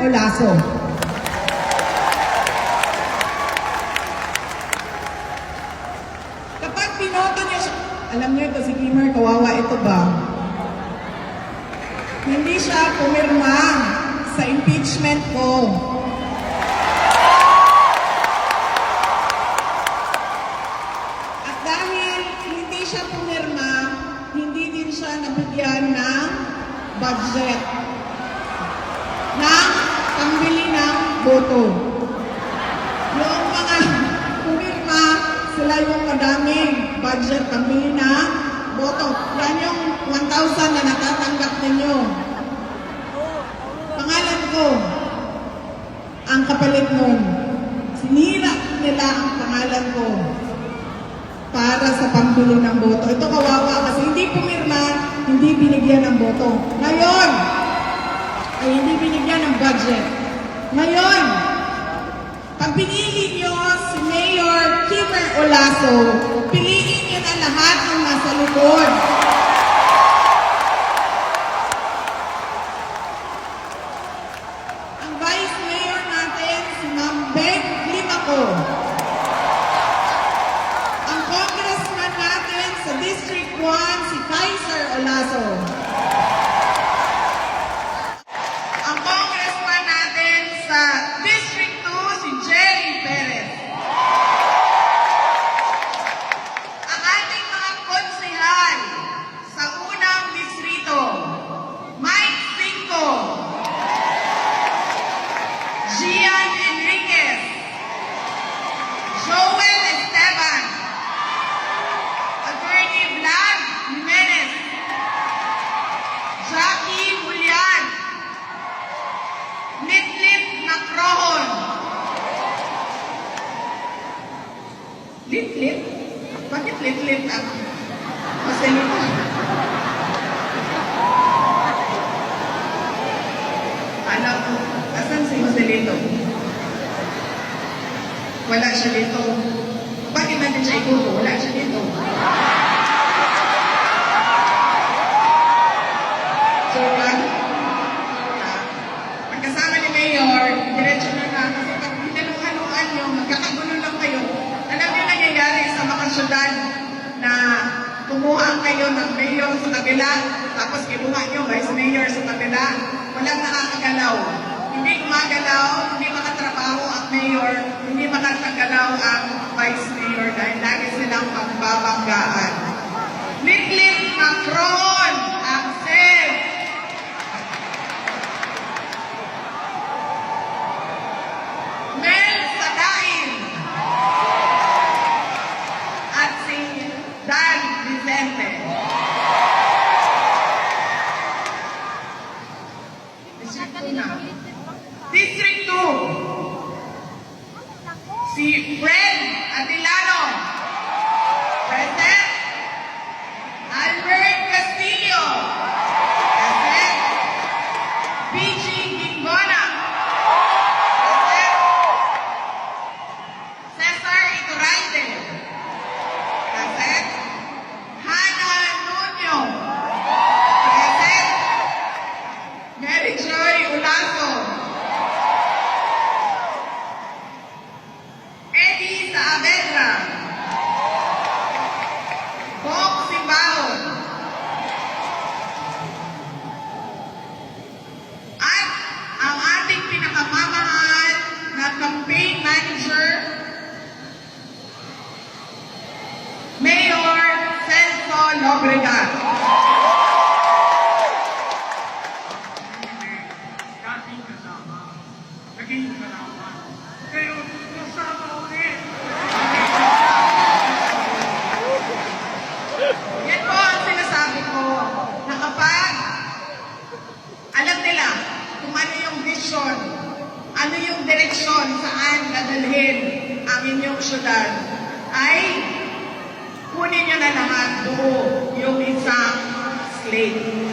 Olaso. Kapag binoto niyo siya, alam niyo ito, si Kimmer, kawawa ito ba? Hindi siya pumirma sa impeachment ko. At dahil hindi siya pumirma, hindi din siya nabigyan ng budget ng pambili ng boto. Yung mga pumirma, sila yung madaming budget pambili ng boto. Yan yung 1,000 na natatanggap ninyo. Pangalan ko, ang kapalit nun. Sinira nila ang pangalan ko para sa pambili ng boto. Ito kawawa kasi hindi pumirma, hindi binigyan ng boto. Ngayon, ay hindi binigyan ng budget. Ngayon, pag pinili nyo si Mayor Kimmer Olaso, piliin nyo na lahat ng nasa likod. Ang Vice Mayor natin, si Ma'am Beng Limaco. Ang Congressman natin sa District 1, si Kaiser Olaso. Ang Congressman natin sa District 2, si Jerry Perez. Ang ating mga konsehal sa unang distrito, Mike Cinco, Gian Enriquez, Joel Esteban, Attorney Vlad Jimenez, Jackie Julian, Litlit Macrohon. Litlit? Bakit litlit ang masalita? Alam ko, asan si Joselito? Wala siya dito. Bakit natin siya ikuko? Wala siya dito. So, magkasama ni Mayor, diretso na lang. Kasi pag hinaluan nyo, magkakagulo lang kayo. Alam nyo nangyayari sa mga syudad na kumuha kayo ng mayor sa kabila, tapos kinuha nyo vice mayor sa kabila, walang nakakagalaw. Hindi gumagalaw, hindi makatrabaho ang mayor, hindi makakagalaw ang vice mayor dahil lagi silang pagbabanggaan. Litlit Macron, Axel. Mel Sadain. At si Dan Vicente. District 2 na. District 2. Si Fred Atilano. Present. Albert Castillo. Present. BG Gingona. Present. Cesar Iturralde. Present. Hannah Nuño. Present. Mary Joy Olaso. Eddie Saavedra. Bok Simbao. At ang ating pinakamamahal na campaign manager, Mayor Celso Lobregat. Dating kasama, naging kalaban. Pero kasama ulit. Yan po ang sinasabi ko na kapag alam nila kung ano yung vision, ano yung direksyon saan dadalhin ang inyong syudad, ay kunin nyo na lahat doon yung isang slate.